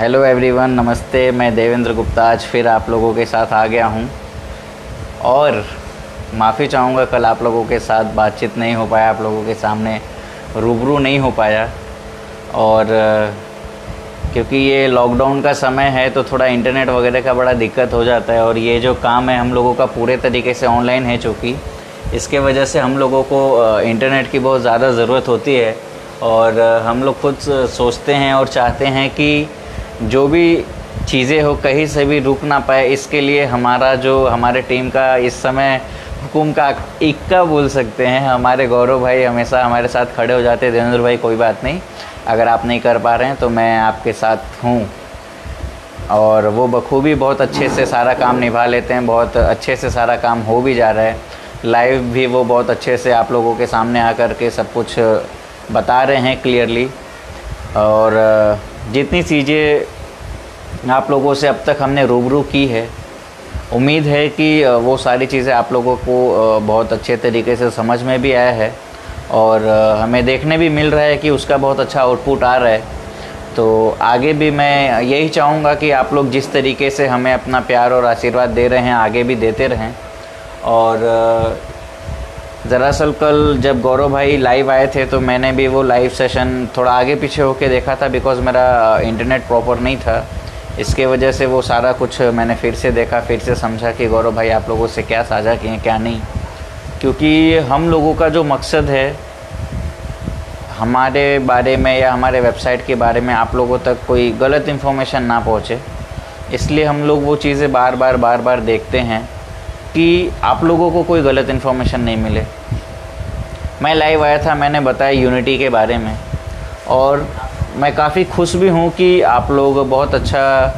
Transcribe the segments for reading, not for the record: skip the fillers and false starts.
Hello everyone, नमस्ते। मैं देवेंद्र गुप्ता आज फिर आप लोगों के साथ आ गया हूं और माफ़ी चाहूँगा कल आप लोगों के साथ बातचीत नहीं हो पाया, आप लोगों के सामने रूबरू नहीं हो पाया। और क्योंकि ये लॉकडाउन का समय है तो थोड़ा इंटरनेट वगैरह का बड़ा दिक्कत हो जाता है और ये जो काम है हम लोगों का पूरे तरीके से ऑनलाइन है, चूँकि इसके वजह से हम लोगों को इंटरनेट की बहुत ज़्यादा ज़रूरत होती है। और हम लोग खुद सोचते हैं और चाहते हैं कि जो भी चीज़ें हो कहीं से भी रुक ना पाए, इसके लिए हमारे टीम का इस समय हुकुम का इक्का बोल सकते हैं, हमारे गौरव भाई हमेशा हमारे साथ खड़े हो जाते हैं। देवेंद्र भाई कोई बात नहीं, अगर आप नहीं कर पा रहे हैं तो मैं आपके साथ हूँ। और वो बखूबी बहुत अच्छे से सारा काम निभा लेते हैं, बहुत अच्छे से सारा काम हो भी जा रहा है। लाइव भी वो बहुत अच्छे से आप लोगों के सामने आकर के सब कुछ बता रहे हैं क्लियरली। और जितनी चीज़ें आप लोगों से अब तक हमने रूबरू की है, उम्मीद है कि वो सारी चीज़ें आप लोगों को बहुत अच्छे तरीके से समझ में भी आया है और हमें देखने भी मिल रहा है कि उसका बहुत अच्छा आउटपुट आ रहा है। तो आगे भी मैं यही चाहूँगा कि आप लोग जिस तरीके से हमें अपना प्यार और आशीर्वाद दे रहे हैं आगे भी देते रहें। और दरअसल कल जब गौरव भाई लाइव आए थे तो मैंने भी वो लाइव सेशन थोड़ा आगे पीछे होके देखा था, बिकॉज़ मेरा इंटरनेट प्रॉपर नहीं था। इसके वजह से वो सारा कुछ मैंने फिर से देखा, फिर से समझा कि गौरव भाई आप लोगों से क्या साझा किए क्या नहीं। क्योंकि हम लोगों का जो मकसद है हमारे बारे में या हमारे वेबसाइट के बारे में आप लोगों तक कोई गलत इन्फॉर्मेशन ना पहुँचे, इसलिए हम लोग वो चीज़ें बार बार देखते हैं कि आप लोगों को कोई गलत इन्फॉर्मेशन नहीं मिले। मैं लाइव आया था, मैंने बताया यूनिटी के बारे में और मैं काफ़ी खुश भी हूँ कि आप लोग बहुत अच्छा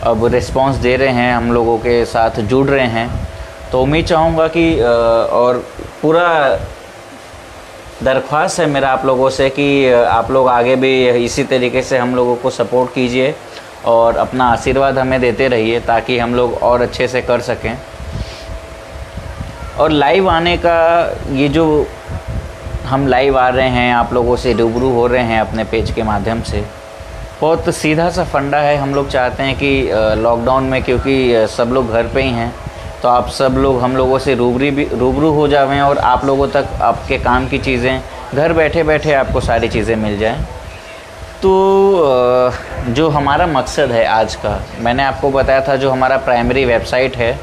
अब रिस्पांस दे रहे हैं, हम लोगों के साथ जुड़ रहे हैं। तो उम्मीद चाहूँगा कि और पूरा दरख्वास्त है मेरा आप लोगों से कि आप लोग आगे भी इसी तरीके से हम लोगों को सपोर्ट कीजिए और अपना आशीर्वाद हमें देते रहिए ताकि हम लोग और अच्छे से कर सकें। और लाइव आने का ये जो हम लाइव आ रहे हैं, आप लोगों से रूबरू हो रहे हैं अपने पेज के माध्यम से, बहुत सीधा सा फंडा है। हम लोग चाहते हैं कि लॉकडाउन में क्योंकि सब लोग घर पे ही हैं तो आप सब लोग हम लोगों से रूबरू हो जाएं और आप लोगों तक आपके काम की चीज़ें घर बैठे बैठे आपको सारी चीज़ें मिल जाएं। तो जो हमारा मकसद है आज का, मैंने आपको बताया था, जो हमारा प्राइमरी वेबसाइट है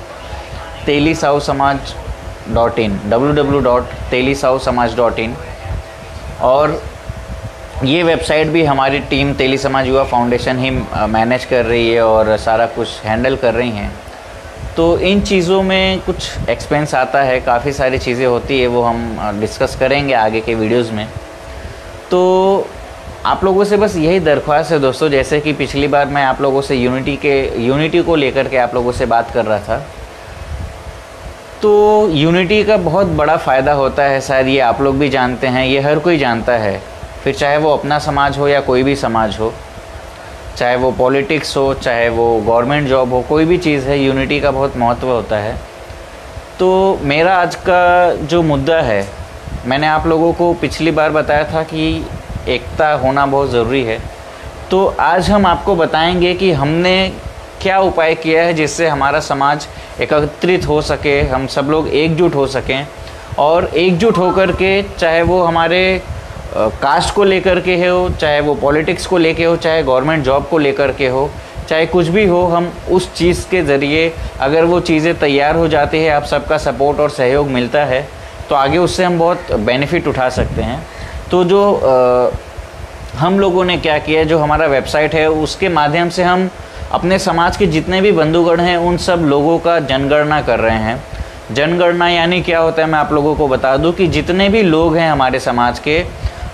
telisausamaj.in www.telisausamaj.in। और ये वेबसाइट भी हमारी टीम तेली समाज युवा फाउंडेशन ही मैनेज कर रही है और सारा कुछ हैंडल कर रही हैं। तो इन चीज़ों में कुछ एक्सपेंस आता है, काफ़ी सारी चीज़ें होती है, वो हम डिस्कस करेंगे आगे के वीडियोज़ में। तो आप लोगों से बस यही दरख्वास्त है दोस्तों, जैसे कि पिछली बार मैं आप लोगों से यूनिटी को लेकर के आप लोगों से बात कर रहा था। तो यूनिटी का बहुत बड़ा फ़ायदा होता है, शायद ये आप लोग भी जानते हैं, ये हर कोई जानता है, फिर चाहे वो अपना समाज हो या कोई भी समाज हो, चाहे वो पॉलिटिक्स हो, चाहे वो गवर्नमेंट जॉब हो, कोई भी चीज़ है, यूनिटी का बहुत महत्व होता है। तो मेरा आज का जो मुद्दा है, मैंने आप लोगों को पिछली बार बताया था कि एकता होना बहुत ज़रूरी है। तो आज हम आपको बताएंगे कि हमने क्या उपाय किया है जिससे हमारा समाज एकत्रित हो सके, हम सब लोग एकजुट हो सकें और एकजुट होकर के, चाहे वो हमारे कास्ट को लेकर के हो, चाहे वो पॉलिटिक्स को लेके हो, चाहे गवर्नमेंट जॉब को लेकर के हो, चाहे कुछ भी हो, हम उस चीज़ के ज़रिए अगर वो चीज़ें तैयार हो जाती है, आप सबका सपोर्ट और सहयोग मिलता है तो आगे उससे हम बहुत बेनिफिट उठा सकते हैं। तो जो हम लोगों ने क्या किया है, जो हमारा वेबसाइट है उसके माध्यम से हम अपने समाज के जितने भी बंधुगण हैं उन सब लोगों का जनगणना कर रहे हैं। जनगणना यानी क्या होता है मैं आप लोगों को बता दूं कि जितने भी लोग हैं हमारे समाज के,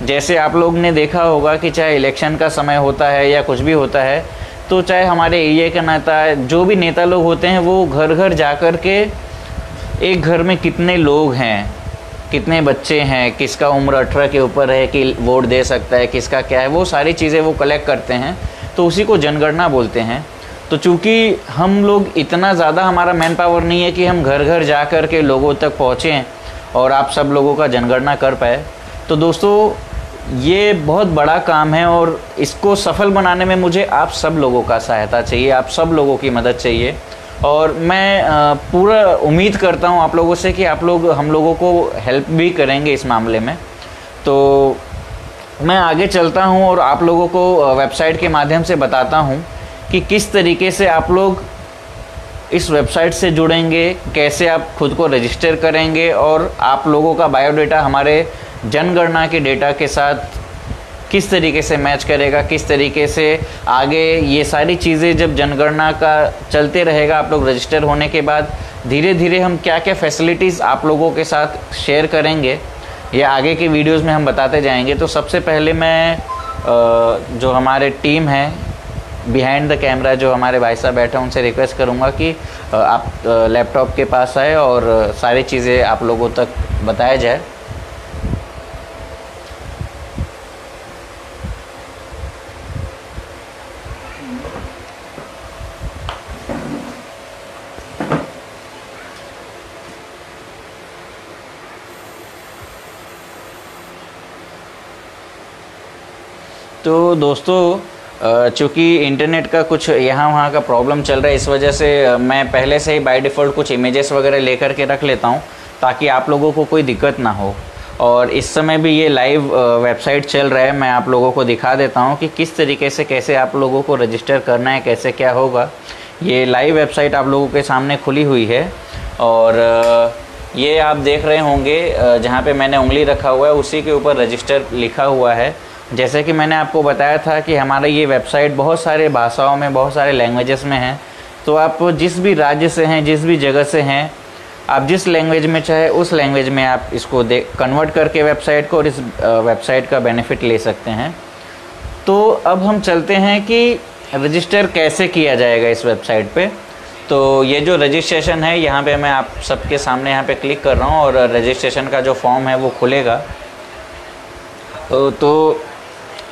जैसे आप लोग ने देखा होगा कि चाहे इलेक्शन का समय होता है या कुछ भी होता है, तो चाहे हमारे एरिया का नेता, जो भी नेता लोग होते हैं, वो घर घर जा कर के एक घर में कितने लोग हैं, कितने बच्चे हैं, किसका उम्र 18 के ऊपर है कि वोट दे सकता है, किसका क्या है, वो सारी चीज़ें वो कलेक्ट करते हैं। तो उसी को जनगणना बोलते हैं। तो चूँकि हम लोग इतना ज़्यादा हमारा मैन पावर नहीं है कि हम घर घर जा कर के लोगों तक पहुँचें और आप सब लोगों का जनगणना कर पाए, तो दोस्तों ये बहुत बड़ा काम है और इसको सफल बनाने में मुझे आप सब लोगों का सहायता चाहिए, आप सब लोगों की मदद चाहिए। और मैं पूरा उम्मीद करता हूँ आप लोगों से कि आप लोग हम लोगों को हेल्प भी करेंगे इस मामले में। तो मैं आगे चलता हूँ और आप लोगों को वेबसाइट के माध्यम से बताता हूँ कि किस तरीके से आप लोग इस वेबसाइट से जुड़ेंगे, कैसे आप खुद को रजिस्टर करेंगे और आप लोगों का बायोडाटा हमारे जनगणना के डेटा के साथ किस तरीके से मैच करेगा, किस तरीके से आगे ये सारी चीज़ें जब जनगणना का चलते रहेगा, आप लोग रजिस्टर होने के बाद धीरे धीरे हम क्या क्या फैसिलिटीज़ आप लोगों के साथ शेयर करेंगे, ये आगे के वीडियोस में हम बताते जाएंगे। तो सबसे पहले मैं जो हमारे टीम है बिहाइंड द कैमरा, जो हमारे भाई साहब बैठे हैं, उनसे रिक्वेस्ट करूंगा कि आप लैपटॉप के पास आए और सारी चीज़ें आप लोगों तक बताया जाए। तो दोस्तों चूँकि इंटरनेट का कुछ यहाँ वहाँ का प्रॉब्लम चल रहा है, इस वजह से मैं पहले से ही बाय डिफ़ॉल्ट कुछ इमेजेस वगैरह लेकर के रख लेता हूँ ताकि आप लोगों को कोई दिक्कत ना हो। और इस समय भी ये लाइव वेबसाइट चल रहा है, मैं आप लोगों को दिखा देता हूँ कि किस तरीके से कैसे आप लोगों को रजिस्टर करना है, कैसे क्या होगा। ये लाइव वेबसाइट आप लोगों के सामने खुली हुई है और ये आप देख रहे होंगे जहाँ पे मैंने उंगली रखा हुआ है उसी के ऊपर रजिस्टर लिखा हुआ है। जैसे कि मैंने आपको बताया था कि हमारा ये वेबसाइट बहुत सारे भाषाओं में, बहुत सारे लैंग्वेजेस में है। तो आप जिस भी राज्य से हैं, जिस भी जगह से हैं, आप जिस लैंग्वेज में चाहे उस लैंग्वेज में आप इसको कन्वर्ट करके वेबसाइट को और इस वेबसाइट का बेनिफिट ले सकते हैं। तो अब हम चलते हैं कि रजिस्टर कैसे किया जाएगा इस वेबसाइट पे। तो ये जो रजिस्ट्रेशन है, यहाँ पे मैं आप सबके सामने यहाँ पे क्लिक कर रहा हूँ और रजिस्ट्रेशन का जो फॉर्म है वो खुलेगा। तो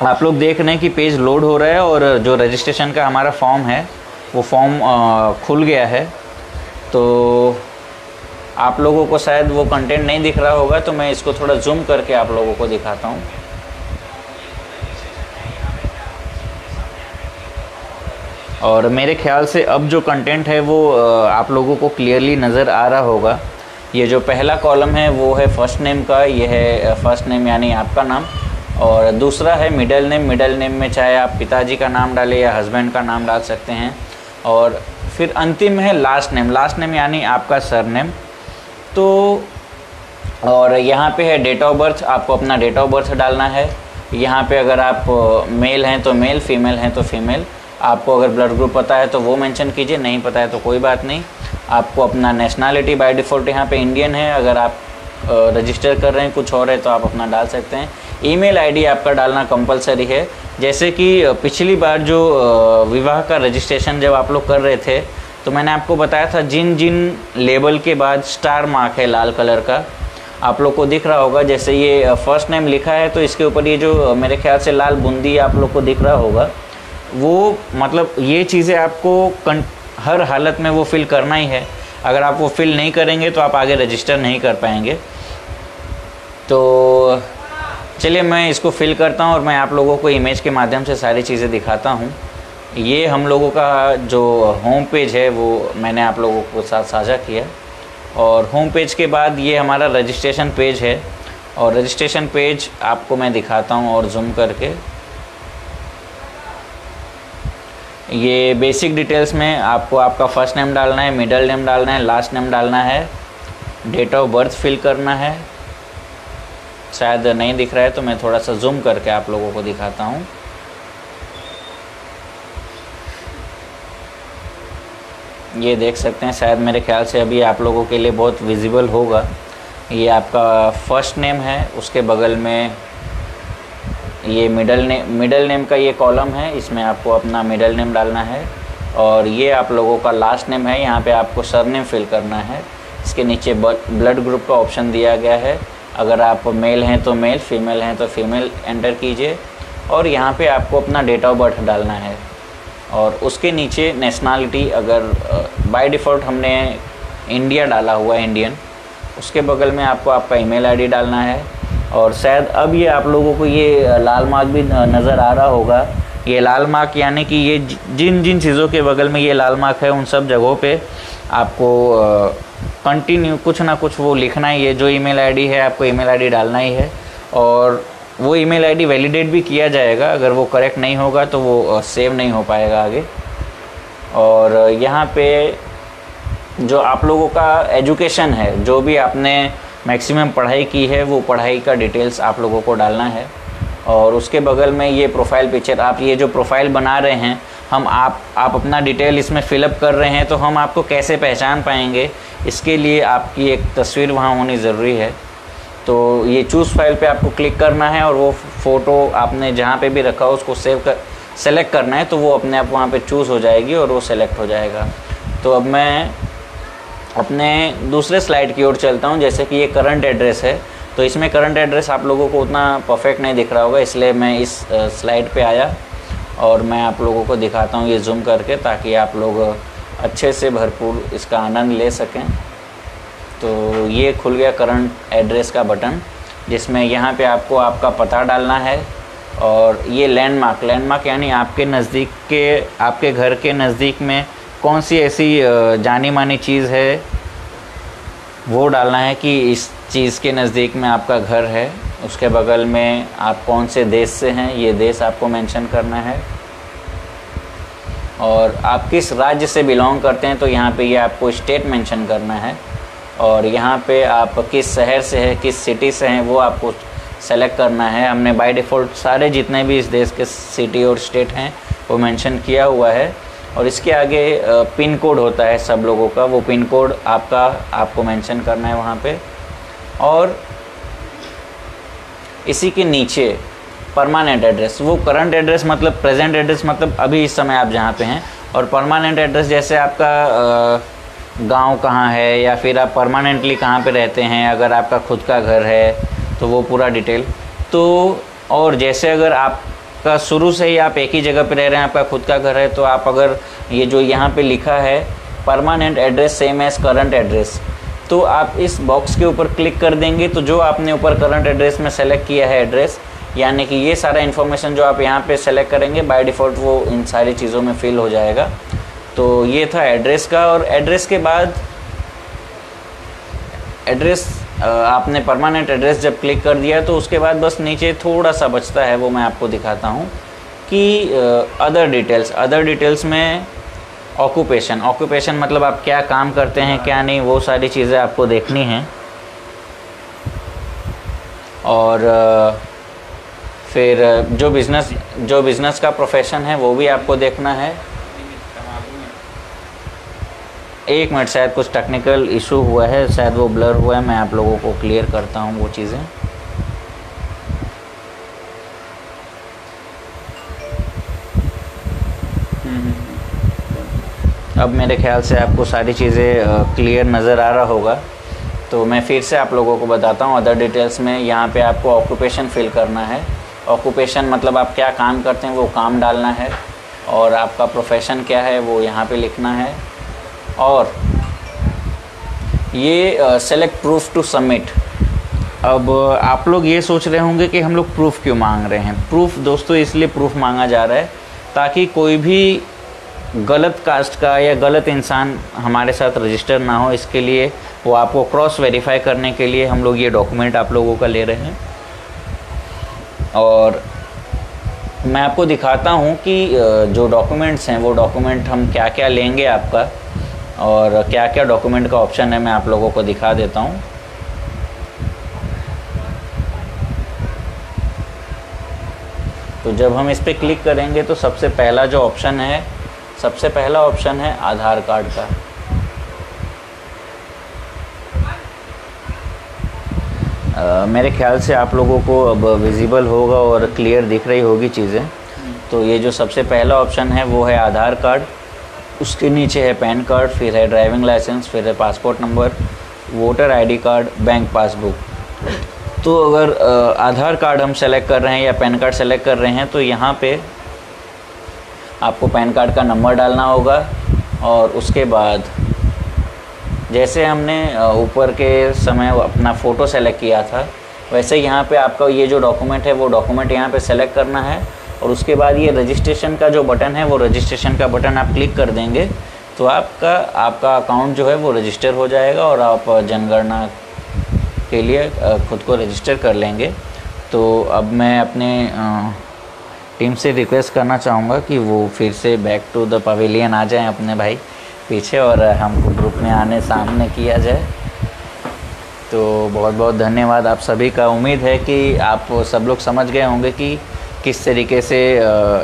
आप लोग देख रहे हैं कि पेज लोड हो रहा है और जो रजिस्ट्रेशन का हमारा फॉर्म है वो फॉर्म खुल गया है। तो आप लोगों को शायद वो कंटेंट नहीं दिख रहा होगा, तो मैं इसको थोड़ा जूम करके आप लोगों को दिखाता हूँ। और मेरे ख्याल से अब जो कंटेंट है वो आप लोगों को क्लियरली नज़र आ रहा होगा। ये जो पहला कॉलम है वो है फर्स्ट नेम का, ये है फर्स्ट नेम यानी आपका नाम, और दूसरा है मिडल नेम। मिडल नेम में चाहे आप पिताजी का नाम डालें या हस्बैंड का नाम डाल सकते हैं। और फिर अंतिम है लास्ट नेम। लास्ट नेम यानी आपका सरनेम। तो और यहाँ पे है डेट ऑफ बर्थ, आपको अपना डेट ऑफ बर्थ डालना है। यहाँ पे अगर आप मेल हैं तो मेल, फीमेल हैं तो फीमेल। आपको अगर ब्लड ग्रुप पता है तो वो मेंशन कीजिए, नहीं पता है तो कोई बात नहीं। आपको अपना नेशनैलिटी बाय डिफ़ॉल्ट यहाँ पे इंडियन है, अगर आप रजिस्टर कर रहे हैं कुछ और है तो आप अपना डाल सकते हैं। ईमेल आईडी आपका डालना कंपलसरी है। जैसे कि पिछली बार जो विवाह का रजिस्ट्रेशन जब आप लोग कर रहे थे तो मैंने आपको बताया था जिन जिन लेबल के बाद स्टार मार्क है लाल कलर का, आप लोग को दिख रहा होगा। जैसे ये फर्स्ट नेम लिखा है तो इसके ऊपर ये जो मेरे ख्याल से लाल बूंदी आप लोग को दिख रहा होगा, वो मतलब ये चीज़ें आपको हर हालत में वो फिल करना ही है। अगर आप वो फिल नहीं करेंगे तो आप आगे रजिस्टर नहीं कर पाएंगे। तो चलिए मैं इसको फिल करता हूँ और मैं आप लोगों को इमेज के माध्यम से सारी चीज़ें दिखाता हूँ। ये हम लोगों का जो होम पेज है वो मैंने आप लोगों को साथ साझा किया। और होम पेज के बाद ये हमारा रजिस्ट्रेशन पेज है और रजिस्ट्रेशन पेज आपको मैं दिखाता हूँ और जूम करके। ये बेसिक डिटेल्स में आपको आपका फर्स्ट नेम डालना है, मिडिल नेम डालना है, लास्ट नेम डालना है, डेट ऑफ बर्थ फिल करना है। शायद नहीं दिख रहा है तो मैं थोड़ा सा जूम करके आप लोगों को दिखाता हूँ। ये देख सकते हैं, शायद मेरे ख्याल से अभी आप लोगों के लिए बहुत विजिबल होगा। ये आपका फर्स्ट नेम है, उसके बगल में ये मिडिल नेम का ये कॉलम है, इसमें आपको अपना मिडिल नेम डालना है। और ये आप लोगों का लास्ट नेम है, यहाँ पे आपको सरनेम फिल करना है। इसके नीचे ब्लड ग्रुप का ऑप्शन दिया गया है, अगर आप मेल हैं तो मेल, फीमेल हैं तो फीमेल एंटर कीजिए। और यहाँ पे आपको अपना डेट ऑफ बर्थ डालना है। और उसके नीचे नेशनैलिटी, अगर बाय डिफ़ॉल्ट हमने इंडिया डाला हुआ है, इंडियन, उसके बगल में आपको आपका ईमेल आईडी डालना है। और शायद अब ये आप लोगों को ये लाल मार्क भी नज़र आ रहा होगा। ये लाल मार्क यानी कि ये जिन जिन चीज़ों के बगल में ये लाल मार्क है उन सब जगहों पे आपको कंटिन्यू कुछ ना कुछ वो लिखना ही है। जो ईमेल आईडी है आपको ईमेल आईडी डालना ही है, और वो ईमेल आईडी वैलिडेट भी किया जाएगा। अगर वो करेक्ट नहीं होगा तो वो सेव नहीं हो पाएगा आगे। और यहाँ पे जो आप लोगों का एजुकेशन है, जो भी आपने मैक्सिमम पढ़ाई की है, वो पढ़ाई का डिटेल्स आप लोगों को डालना है। और उसके बगल में ये प्रोफाइल पिक्चर, आप ये जो प्रोफाइल बना रहे हैं, आप अपना डिटेल इसमें फिलअप कर रहे हैं, तो हम आपको कैसे पहचान पाएंगे, इसके लिए आपकी एक तस्वीर वहाँ होनी ज़रूरी है। तो ये चूज़ फाइल पे आपको क्लिक करना है और वो फ़ोटो आपने जहाँ पे भी रखा हो उसको सेलेक्ट करना है, तो वो अपने आप वहाँ पे चूज़ हो जाएगी और वो सेलेक्ट हो जाएगा। तो अब मैं अपने दूसरे स्लाइड की ओर चलता हूँ। जैसे कि ये करंट एड्रेस है, तो इसमें करंट एड्रेस आप लोगों को उतना परफेक्ट नहीं दिख रहा होगा, इसलिए मैं इस स्लाइड पे आया और मैं आप लोगों को दिखाता हूँ ये जूम करके, ताकि आप लोग अच्छे से भरपूर इसका आनंद ले सकें। तो ये खुल गया करंट एड्रेस का बटन, जिसमें यहाँ पे आपको आपका पता डालना है। और ये लैंडमार्क यानी आपके नज़दीक के, आपके घर के नज़दीक में कौन सी ऐसी जानी मानी चीज़ है, वो डालना है कि इस चीज़ के नज़दीक में आपका घर है। उसके बगल में आप कौन से देश से हैं, ये देश आपको मेंशन करना है। और आप किस राज्य से बिलोंग करते हैं, तो यहाँ पे ये आपको स्टेट मेंशन करना है। और यहाँ पे आप किस शहर से हैं, किस सिटी से हैं, वो आपको सेलेक्ट करना है। हमने बाय डिफ़ॉल्ट सारे जितने भी इस देश के सिटी और स्टेट हैं वो मेंशन किया हुआ है। और इसके आगे पिन कोड होता है सब लोगों का, वो पिन कोड आपको मेंशन करना है वहाँ पे। और इसी के नीचे परमानेंट एड्रेस, वो करंट एड्रेस मतलब प्रेजेंट एड्रेस मतलब अभी इस समय आप जहाँ पे हैं, और परमानेंट एड्रेस जैसे आपका गांव कहाँ है, या फिर आप परमानेंटली कहाँ पे रहते हैं, अगर आपका खुद का घर है तो वो पूरा डिटेल। तो और जैसे अगर आपका शुरू से ही आप एक ही जगह पे रह रहे हैं, आपका खुद का घर है, तो आप अगर ये जो यहाँ पे लिखा है permanent address same as current address, तो आप इस बॉक्स के ऊपर क्लिक कर देंगे, तो जो आपने ऊपर करंट एड्रेस में सेलेक्ट किया है एड्रेस, यानी कि ये सारा इन्फॉर्मेशन जो आप यहाँ पे सेलेक्ट करेंगे बाय डिफ़ॉल्ट वो इन सारी चीज़ों में फिल हो जाएगा। तो ये था एड्रेस का। और एड्रेस के बाद एड्रेस आपने परमानेंट एड्रेस जब क्लिक कर दिया, तो उसके बाद बस नीचे थोड़ा सा बचता है, वो मैं आपको दिखाता हूँ कि अदर डिटेल्स में ऑक्यूपेशन मतलब आप क्या काम करते हैं क्या नहीं, वो सारी चीज़ें आपको देखनी हैं। और फिर जो बिज़नेस का प्रोफेशन है वो भी आपको देखना है। एक मिनट, शायद कुछ टेक्निकल इशू हुआ है, शायद वो ब्लर हुआ है, मैं आप लोगों को क्लियर करता हूँ वो चीज़ें। अब मेरे ख्याल से आपको सारी चीज़ें क्लियर नज़र आ रहा होगा। तो मैं फिर से आप लोगों को बताता हूँ। अदर डिटेल्स में यहाँ पे आपको ऑक्यूपेशन फिल करना है। ऑक्यूपेशन मतलब आप क्या काम करते हैं वो काम डालना है, और आपका प्रोफेशन क्या है वो यहाँ पे लिखना है। और ये सेलेक्ट प्रूफ टू सबमिट। अब आप लोग ये सोच रहे होंगे कि हम लोग प्रूफ क्यों मांग रहे हैं। प्रूफ दोस्तों इसलिए प्रूफ मांगा जा रहा है ताकि कोई भी गलत कास्ट का या गलत इंसान हमारे साथ रजिस्टर ना हो, इसके लिए वो आपको क्रॉस वेरीफाई करने के लिए हम लोग ये डॉक्यूमेंट आप लोगों का ले रहे हैं। और मैं आपको दिखाता हूँ कि जो डॉक्यूमेंट्स हैं वो डॉक्यूमेंट हम क्या क्या लेंगे आपका, और क्या क्या डॉक्यूमेंट का ऑप्शन है मैं आप लोगों को दिखा देता हूँ। तो जब हम इस पर क्लिक करेंगे तो सबसे पहला ऑप्शन है आधार कार्ड का। मेरे ख्याल से आप लोगों को अब विजिबल होगा और क्लियर दिख रही होगी चीज़ें। तो ये जो सबसे पहला ऑप्शन है वो है आधार कार्ड, उसके नीचे है पैन कार्ड, फिर है ड्राइविंग लाइसेंस, फिर है passport number, voter ID card, bank passbook. तो अगर आधार कार्ड हम सेलेक्ट कर रहे हैं या पैन कार्ड सेलेक्ट कर रहे हैं तो यहाँ पे आपको पैन कार्ड का नंबर डालना होगा। और उसके बाद जैसे हमने ऊपर के समय अपना फ़ोटो सेलेक्ट किया था, वैसे यहाँ पे आपका ये जो डॉक्यूमेंट है वो डॉक्यूमेंट यहाँ पे सेलेक्ट करना है, और उसके बाद ये रजिस्ट्रेशन का जो बटन है वो रजिस्ट्रेशन का बटन आप क्लिक कर देंगे तो आपका अकाउंट जो है वो रजिस्टर हो जाएगा और आप जनगणना के लिए खुद को रजिस्टर कर लेंगे। तो अब मैं अपने टीम से रिक्वेस्ट करना चाहूँगा कि वो फिर से बैक टू द पवेलियन आ जाएं अपने भाई पीछे, और हमको ग्रुप में आने सामने किया जाए। तो बहुत बहुत धन्यवाद आप सभी का। उम्मीद है कि आप सब लोग समझ गए होंगे कि किस तरीके से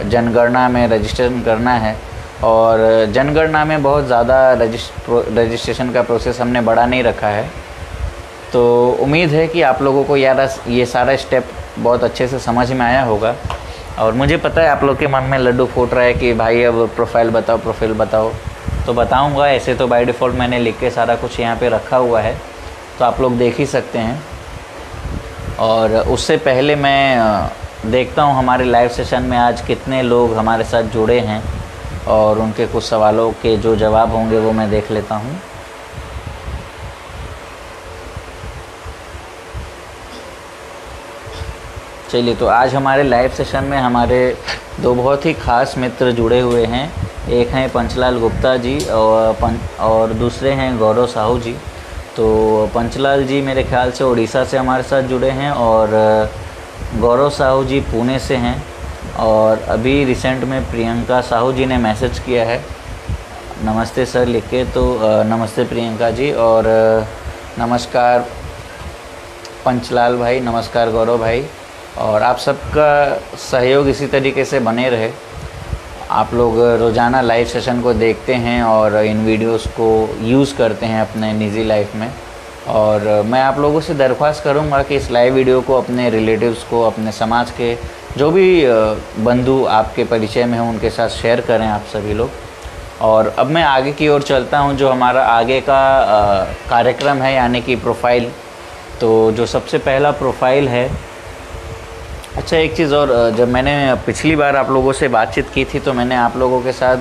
जनगणना में रजिस्ट्रेशन करना है, और जनगणना में बहुत ज़्यादा रजिस्ट्रेशन का प्रोसेस हमने बढ़ा नहीं रखा है। तो उम्मीद है कि आप लोगों को यार ये सारा स्टेप बहुत अच्छे से समझ में आया होगा, और मुझे पता है आप लोग के मन में लड्डू फूट रहा है कि भाई अब प्रोफाइल बताओ। तो बताऊंगा। ऐसे तो बाय डिफ़ॉल्ट मैंने लिख के सारा कुछ यहाँ पे रखा हुआ है, तो आप लोग देख ही सकते हैं। और उससे पहले मैं देखता हूँ हमारे लाइव सेशन में आज कितने लोग हमारे साथ जुड़े हैं, और उनके कुछ सवालों के जो जवाब होंगे वो मैं देख लेता हूँ। चलिए, तो आज हमारे लाइव सेशन में हमारे दो बहुत ही ख़ास मित्र जुड़े हुए हैं। एक हैं पंचलाल गुप्ता जी और दूसरे हैं गौरव साहू जी। तो पंचलाल जी मेरे ख्याल से उड़ीसा से हमारे साथ जुड़े हैं, और गौरव साहू जी पुणे से हैं। और अभी रिसेंट में प्रियंका साहू जी ने मैसेज किया है नमस्ते सर लिख के। तो नमस्ते प्रियंका जी, और नमस्कार पंचलाल भाई, नमस्कार गौरव भाई। और आप सबका सहयोग इसी तरीके से बने रहे। आप लोग रोज़ाना लाइव सेशन को देखते हैं और इन वीडियोस को यूज़ करते हैं अपने निजी लाइफ में, और मैं आप लोगों से दरख्वास्त करूंगा कि इस लाइव वीडियो को अपने रिलेटिव्स को, अपने समाज के जो भी बंधु आपके परिचय में हों उनके साथ शेयर करें आप सभी लोग। और अब मैं आगे की ओर चलता हूं, जो हमारा आगे का कार्यक्रम है, यानी कि प्रोफाइल। तो जो सबसे पहला प्रोफाइल है, अच्छा एक चीज़ और, जब मैंने पिछली बार आप लोगों से बातचीत की थी तो मैंने आप लोगों के साथ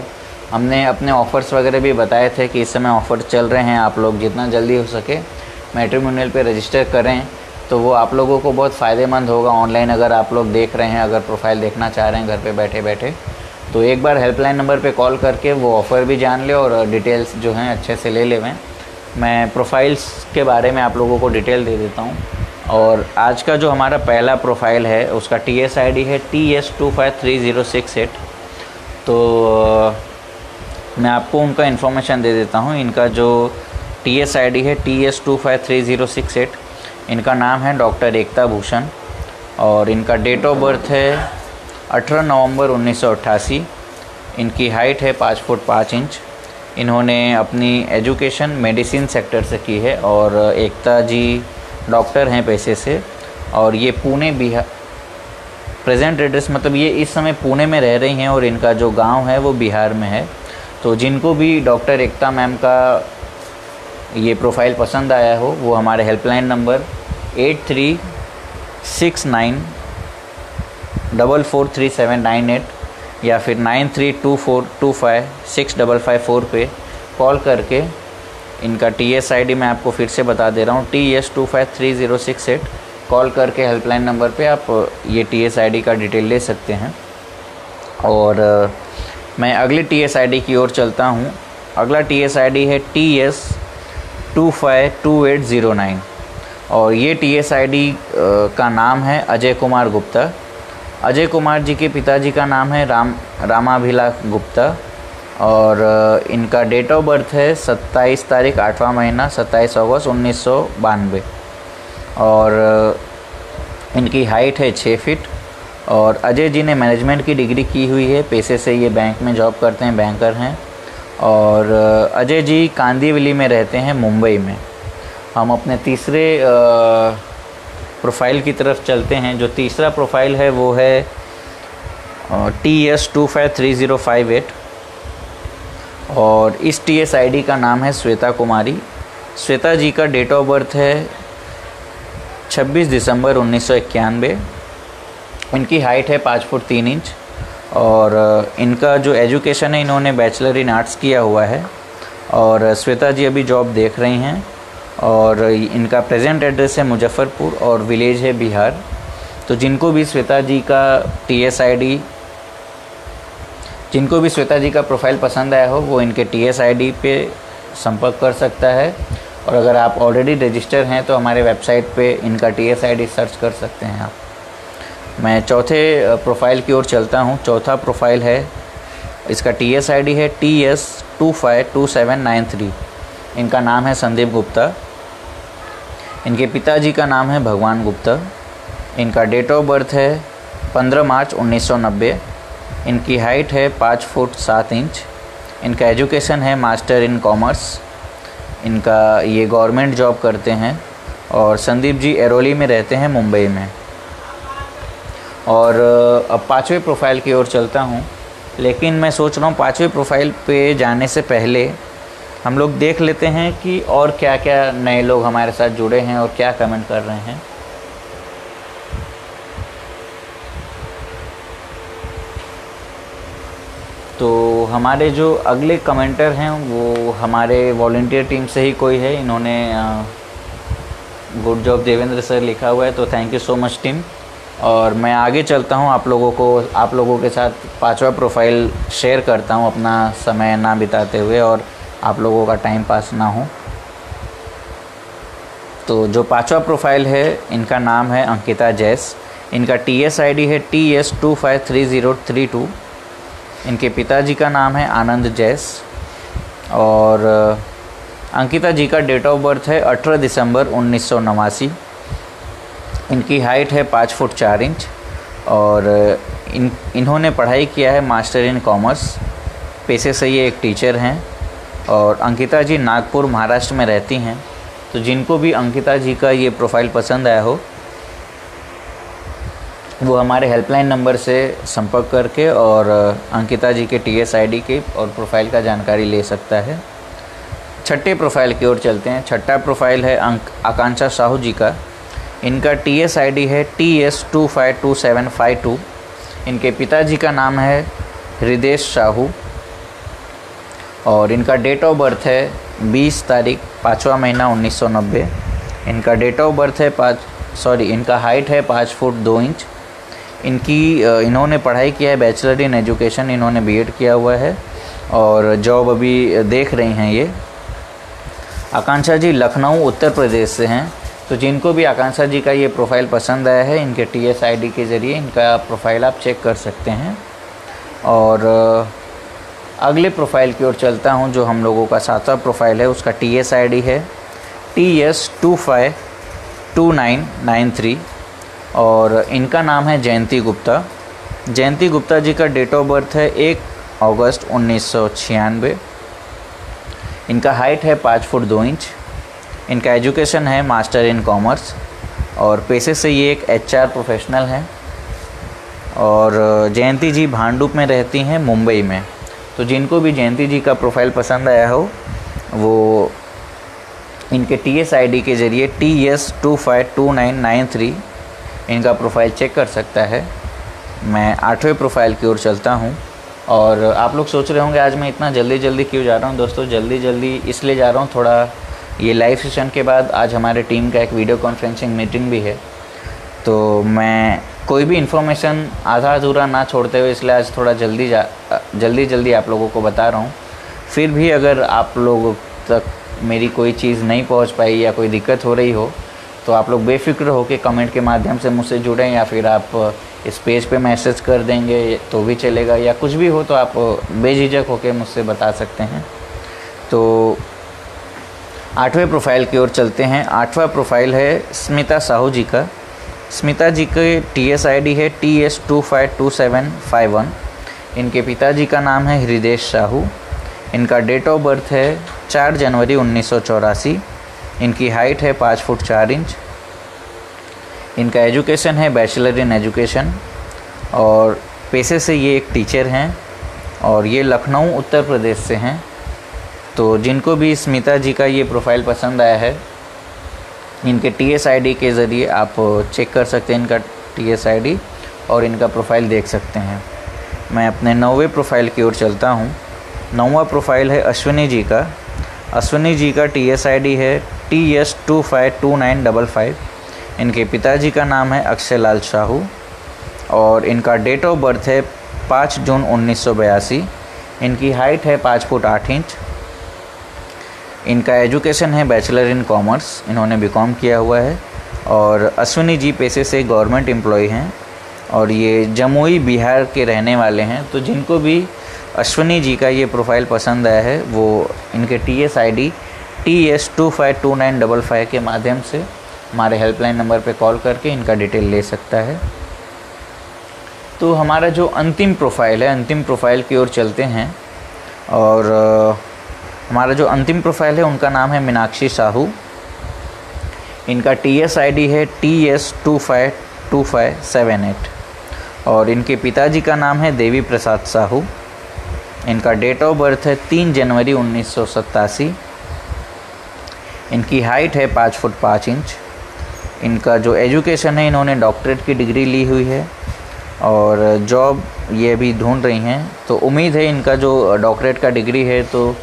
हमने अपने ऑफ़र्स वगैरह भी बताए थे कि इस समय ऑफ़र चल रहे हैं। आप लोग जितना जल्दी हो सके मैट्रिमोनियल पे रजिस्टर करें तो वो आप लोगों को बहुत फ़ायदेमंद होगा। ऑनलाइन अगर आप लोग देख रहे हैं, अगर प्रोफाइल देखना चाह रहे हैं घर पे बैठे बैठे, तो एक बार हेल्पलाइन नंबर पे कॉल करके वो ऑफ़र भी जान ले और डिटेल्स जो हैं अच्छे से ले लें। मैं प्रोफाइल्स के बारे में आप लोगों को डिटेल दे देता हूँ। और आज का जो हमारा पहला प्रोफाइल है उसका TS ID है TS253068। तो मैं आपको उनका इन्फॉर्मेशन दे देता हूँ। इनका जो TS ID है TS253068, इनका नाम है डॉक्टर एकता भूषण, और इनका डेट ऑफ बर्थ है 18 नवंबर 1988। इनकी हाइट है 5 फुट 5 इंच। इन्होंने अपनी एजुकेशन मेडिसिन सेक्टर से की है, और एकता जी डॉक्टर हैं पेशे से, और ये पुणे बिहार, प्रेजेंट एड्रेस मतलब ये इस समय पुणे में रह रही हैं, और इनका जो गांव है वो बिहार में है। तो जिनको भी डॉक्टर एकता मैम का ये प्रोफाइल पसंद आया हो वो हमारे हेल्पलाइन नंबर 8369443798 या फिर 9324256554 पे कॉल करके इनका TS ID मैं आपको फिर से बता दे रहा हूँ, TS253068। कॉल करके हेल्पलाइन नंबर पे आप ये TS ID का डिटेल ले सकते हैं। और मैं अगले TS ID की ओर चलता हूँ। अगला TS ID है TS252809, और ये TS ID का नाम है अजय कुमार गुप्ता। अजय कुमार जी के पिताजी का नाम है रामाभिलाष गुप्ता, और इनका डेट ऑफ बर्थ है 27 तारीख 8वां महीना 27 अगस्त 1992, और इनकी हाइट है 6 फीट। और अजय जी ने मैनेजमेंट की डिग्री की हुई है, पेशे से ये बैंक में जॉब करते हैं, बैंकर हैं। और अजय जी कांदिवली में रहते हैं, मुंबई में। हम अपने तीसरे प्रोफाइल की तरफ चलते हैं। जो तीसरा प्रोफाइल है वो है TS253058, और इस TS ID का नाम है श्वेता कुमारी। श्वेता जी का डेट ऑफ बर्थ है 26 दिसंबर 1991। इनकी हाइट है 5 फुट 3 इंच, और इनका जो एजुकेशन है, इन्होंने बैचलर इन आर्ट्स किया हुआ है। और श्वेता जी अभी जॉब देख रही हैं। और इनका प्रेजेंट एड्रेस है मुजफ्फरपुर और विलेज है बिहार। तो जिनको भी श्वेता जी का TSID, जिनको भी श्वेता जी का प्रोफाइल पसंद आया हो वो इनके TSID पे संपर्क कर सकता है। और अगर आप ऑलरेडी रजिस्टर हैं तो हमारे वेबसाइट पे इनका TSID सर्च कर सकते हैं आप। मैं चौथे प्रोफाइल की ओर चलता हूँ। चौथा प्रोफाइल है, इसका TSID है TS252793। इनका नाम है संदीप गुप्ता। इनके पिताजी का नाम है भगवान गुप्ता। इनका डेट ऑफ बर्थ है 15 मार्च 1990। इनकी हाइट है 5 फुट 7 इंच। इनका एजुकेशन है मास्टर इन कॉमर्स। इनका ये गवर्नमेंट जॉब करते हैं और संदीप जी एरोली में रहते हैं, मुंबई में। और अब पाँचवें प्रोफाइल की ओर चलता हूँ, लेकिन मैं सोच रहा हूँ पाँचवें प्रोफाइल पे जाने से पहले हम लोग देख लेते हैं कि और क्या क्या नए लोग हमारे साथ जुड़े हैं और क्या कमेंट कर रहे हैं। तो हमारे जो अगले कमेंटर हैं वो हमारे वॉलंटियर टीम से ही कोई है। इन्होंने गुड जॉब देवेंद्र सर लिखा हुआ है, तो thank you so much team. और मैं आगे चलता हूँ, आप लोगों के साथ पांचवा प्रोफाइल शेयर करता हूँ, अपना समय ना बिताते हुए और आप लोगों का टाइम पास ना हो। तो जो पांचवा प्रोफाइल है, इनका नाम है अंकिता जैस। इनका TSID है TS253032। इनके पिताजी का नाम है आनंद जैस और अंकिता जी का डेट ऑफ बर्थ है 18 दिसंबर 1989। इनकी हाइट है 5 फुट 4 इंच और इन्होंने पढ़ाई किया है मास्टर इन कॉमर्स। पेशे से ये एक टीचर हैं और अंकिता जी नागपुर महाराष्ट्र में रहती हैं। तो जिनको भी अंकिता जी का ये प्रोफाइल पसंद आया हो वो हमारे हेल्पलाइन नंबर से संपर्क करके और अंकिता जी के TSID के और प्रोफाइल का जानकारी ले सकता है। छठे प्रोफाइल की ओर चलते हैं। छठा प्रोफाइल है आकांक्षा साहू जी का। इनका TSID है TS252752। इनके पिताजी का नाम है हृदेश साहू और इनका डेट ऑफ बर्थ है 20 तारीख 5वां महीना 1990। इनका डेट ऑफ बर्थ है इनका हाइट है 5 फुट 2 इंच। इन्होंने पढ़ाई किया है बैचलर इन एजुकेशन। इन्होंने B.Ed किया हुआ है और जॉब अभी देख रही हैं ये। आकांक्षा जी लखनऊ उत्तर प्रदेश से हैं। तो जिनको भी आकांक्षा जी का ये प्रोफाइल पसंद आया है, इनके TSID के ज़रिए इनका प्रोफाइल आप चेक कर सकते हैं। और अगले प्रोफाइल की ओर चलता हूँ, जो हम लोगों का सातवां प्रोफाइल है। उसका TSID है TS252993 और इनका नाम है जयंती गुप्ता। जयंती गुप्ता जी का डेट ऑफ बर्थ है 1 अगस्त 1996। इनका हाइट है 5 फुट 2 इंच। इनका एजुकेशन है मास्टर इन कॉमर्स और पेशे से ये एक HR प्रोफेशनल हैं। और जयंती जी भांडुप में रहती हैं, मुंबई में। तो जिनको भी जयंती जी का प्रोफाइल पसंद आया हो वो इनके TSID के ज़रिए TS252993 इनका प्रोफाइल चेक कर सकता है। मैं आठवें प्रोफाइल की ओर चलता हूँ। और आप लोग सोच रहे होंगे आज मैं इतना जल्दी क्यों जा रहा हूँ। दोस्तों जल्दी इसलिए जा रहा हूँ, थोड़ा ये लाइव सेशन के बाद आज हमारे टीम का एक वीडियो कॉन्फ्रेंसिंग मीटिंग भी है। तो मैं कोई भी इन्फॉर्मेशन आधा अधूरा ना छोड़ते हुए इसलिए आज थोड़ा जल्दी आप लोगों को बता रहा हूँ। फिर भी अगर आप लोगों तक मेरी कोई चीज़ नहीं पहुँच पाई या कोई दिक्कत हो रही हो तो आप लोग बेफिक्र हो के कमेंट के माध्यम से मुझसे जुड़ें, या फिर आप इस पेज पे मैसेज कर देंगे तो भी चलेगा, या कुछ भी हो तो आप बेझिझक होकर मुझसे बता सकते हैं। तो आठवें प्रोफाइल की ओर चलते हैं। आठवां प्रोफाइल है स्मिता साहू जी का। स्मिता जी के TSID है TS252751। इनके पिताजी का नाम है हृदेश साहू। इनका डेट ऑफ बर्थ है 4 जनवरी 1984। इनकी हाइट है 5 फुट 4 इंच। इनका एजुकेशन है बैचलर इन एजुकेशन और पेशे से ये एक टीचर हैं और ये लखनऊ उत्तर प्रदेश से हैं। तो जिनको भी स्मिता जी का ये प्रोफाइल पसंद आया है, इनके TSID के ज़रिए आप चेक कर सकते हैं इनका TSID और इनका प्रोफाइल देख सकते हैं। मैं अपने 9वें प्रोफाइल की ओर चलता हूँ। 9वां प्रोफाइल है अश्विनी जी का। अश्विनी जी का TSID है TS252955। इनके पिताजी का नाम है अक्षय लाल साहू और इनका डेट ऑफ बर्थ है 5 जून 1982। इनकी हाइट है 5 फुट 8 इंच। इनका एजुकेशन है बैचलर इन कॉमर्स, इन्होंने बीकॉम किया हुआ है। और अश्विनी जी पेशे से गवर्नमेंट एम्प्लॉय हैं और ये जमुई बिहार के रहने वाले हैं। तो जिनको भी अश्विनी जी का ये प्रोफाइल पसंद आया है वो इनके TS TS252955 के माध्यम से हमारे हेल्पलाइन नंबर पे कॉल करके इनका डिटेल ले सकता है। तो हमारा जो अंतिम प्रोफाइल है, अंतिम प्रोफाइल की ओर चलते हैं। और हमारा जो अंतिम प्रोफाइल है उनका नाम है मीनाक्षी साहू। इनका TS ID है TS252578 और इनके पिताजी का नाम है देवी प्रसाद साहू। इनका डेट ऑफ बर्थ है 3 जनवरी 1987। इनकी हाइट है 5 फुट 5 इंच। इनका जो एजुकेशन है, इन्होंने डॉक्टरेट की डिग्री ली हुई है और जॉब ये भी ढूंढ रही हैं। तो उम्मीद है इनका जो डॉक्टरेट का डिग्री है तो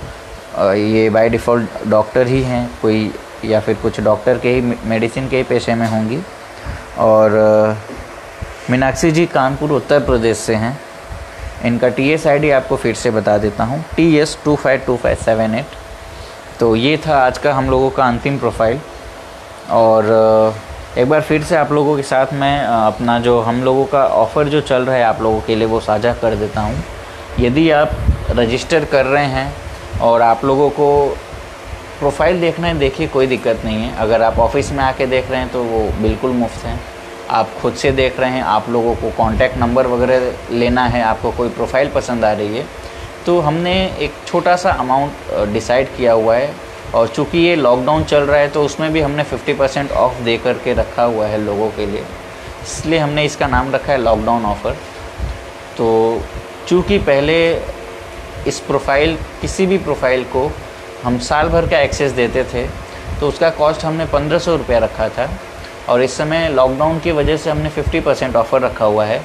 ये बाय डिफ़ॉल्ट डॉक्टर ही हैं कोई, या फिर कुछ डॉक्टर के ही मेडिसिन के ही पेशे में होंगी। और मीनाक्षी जी कानपुर उत्तर प्रदेश से हैं। इनका TS ID आपको फिर से बता देता हूँ, TS252578। तो ये था आज का हम लोगों का अंतिम प्रोफाइल। और एक बार फिर से आप लोगों के साथ मैं अपना जो हम लोगों का ऑफ़र जो चल रहा है आप लोगों के लिए वो साझा कर देता हूँ। यदि आप रजिस्टर कर रहे हैं और आप लोगों को प्रोफाइल देखना है, देखिए कोई दिक्कत नहीं है। अगर आप ऑफिस में आके देख रहे हैं तो वो बिल्कुल मुफ्त है। आप खुद से देख रहे हैं, आप लोगों को कॉन्टैक्ट नंबर वगैरह लेना है, आपको कोई प्रोफाइल पसंद आ रही है तो हमने एक छोटा सा अमाउंट डिसाइड किया हुआ है। और चूँकि ये लॉकडाउन चल रहा है तो उसमें भी हमने 50% ऑफ दे करके रखा हुआ है लोगों के लिए, इसलिए हमने इसका नाम रखा है लॉकडाउन ऑफ़र। तो चूँकि पहले इस प्रोफाइल, किसी भी प्रोफाइल को हम साल भर का एक्सेस देते थे तो उसका कॉस्ट हमने 1500 रुपया रखा था और इस समय लॉकडाउन की वजह से हमने 50% ऑफ़र रखा हुआ है।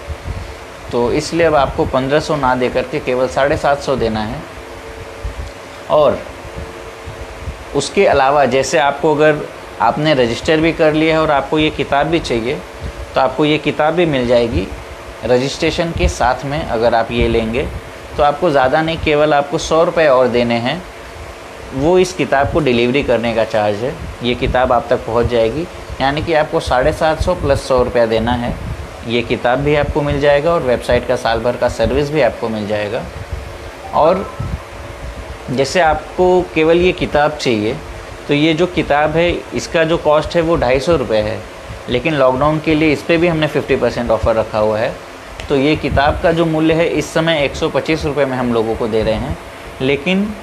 तो इसलिए अब आपको 1500 ना दे करके केवल 750 देना है। और उसके अलावा जैसे आपको, अगर आपने रजिस्टर भी कर लिया है और आपको ये किताब भी चाहिए तो आपको ये किताब भी मिल जाएगी रजिस्ट्रेशन के साथ में। अगर आप ये लेंगे तो आपको ज़्यादा नहीं, केवल आपको 100 रुपये और देने हैं, वो इस किताब को डिलीवरी करने का चार्ज है। ये किताब आप तक पहुंच जाएगी, यानी कि आपको 750 प्लस 100 रुपया देना है। ये किताब भी आपको मिल जाएगा और वेबसाइट का साल भर का सर्विस भी आपको मिल जाएगा। और जैसे आपको केवल ये किताब चाहिए तो ये जो किताब है इसका जो कॉस्ट है वो 250 रुपये है, लेकिन लॉकडाउन के लिए इस पर भी हमने 50% ऑफ़र रखा हुआ है। तो ये किताब का जो मूल्य है इस समय 125 रुपये में हम लोगों को दे रहे हैं, लेकिन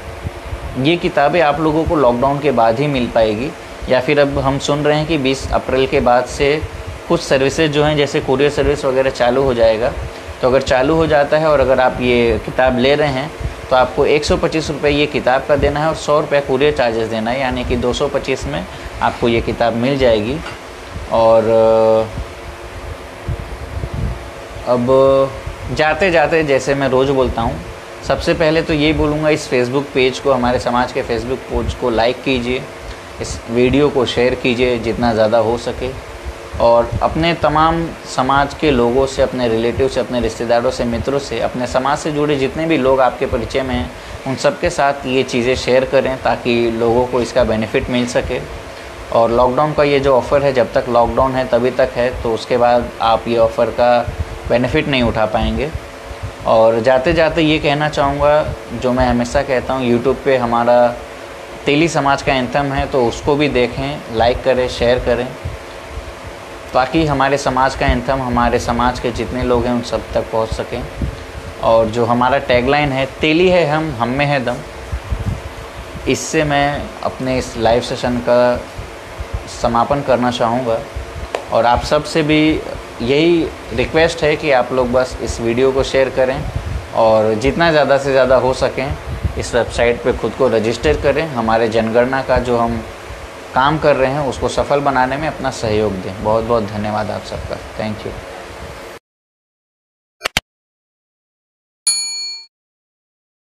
ये किताबें आप लोगों को लॉकडाउन के बाद ही मिल पाएगी। या फिर अब हम सुन रहे हैं कि 20 अप्रैल के बाद से कुछ सर्विसेज जो हैं जैसे कुरियर सर्विस वगैरह चालू हो जाएगा। तो अगर चालू हो जाता है और अगर आप ये किताब ले रहे हैं तो आपको 125 रुपये ये किताब का देना है और 100 रुपये कुरियर चार्जेस देना है, यानी कि 225 में आपको ये किताब मिल जाएगी। और अब जाते जाते जैसे मैं रोज़ बोलता हूँ, सबसे पहले तो ये बोलूँगा इस फेसबुक पेज को, हमारे समाज के फेसबुक पेज को लाइक कीजिए, इस वीडियो को शेयर कीजिए जितना ज़्यादा हो सके, और अपने तमाम समाज के लोगों से, अपने रिलेटिव से, अपने रिश्तेदारों से, मित्रों से, अपने समाज से जुड़े जितने भी लोग आपके परिचय में हैं उन सब के साथ ये चीज़ें शेयर करें ताकि लोगों को इसका बेनिफिट मिल सके। और लॉकडाउन का ये जो ऑफ़र है जब तक लॉकडाउन है तभी तक है, तो उसके बाद आप ये ऑफ़र का बेनिफिट नहीं उठा पाएंगे। और जाते जाते ये कहना चाहूँगा जो मैं हमेशा कहता हूँ, यूट्यूब पे हमारा तेली समाज का एंथम है तो उसको भी देखें, लाइक करें, शेयर करें, ताकि हमारे समाज का एंथम हमारे समाज के जितने लोग हैं उन सब तक पहुंच सकें। और जो हमारा टैगलाइन है, तेली है हम में है दम, इससे मैं अपने इस लाइव सेशन का समापन करना चाहूँगा। और आप सब से भी यही रिक्वेस्ट है कि आप लोग बस इस वीडियो को शेयर करें और जितना ज़्यादा से ज़्यादा हो सकें इस वेबसाइट पे खुद को रजिस्टर करें। हमारे जनगणना का जो हम काम कर रहे हैं उसको सफल बनाने में अपना सहयोग दें। बहुत बहुत धन्यवाद आप सबका। Thank you.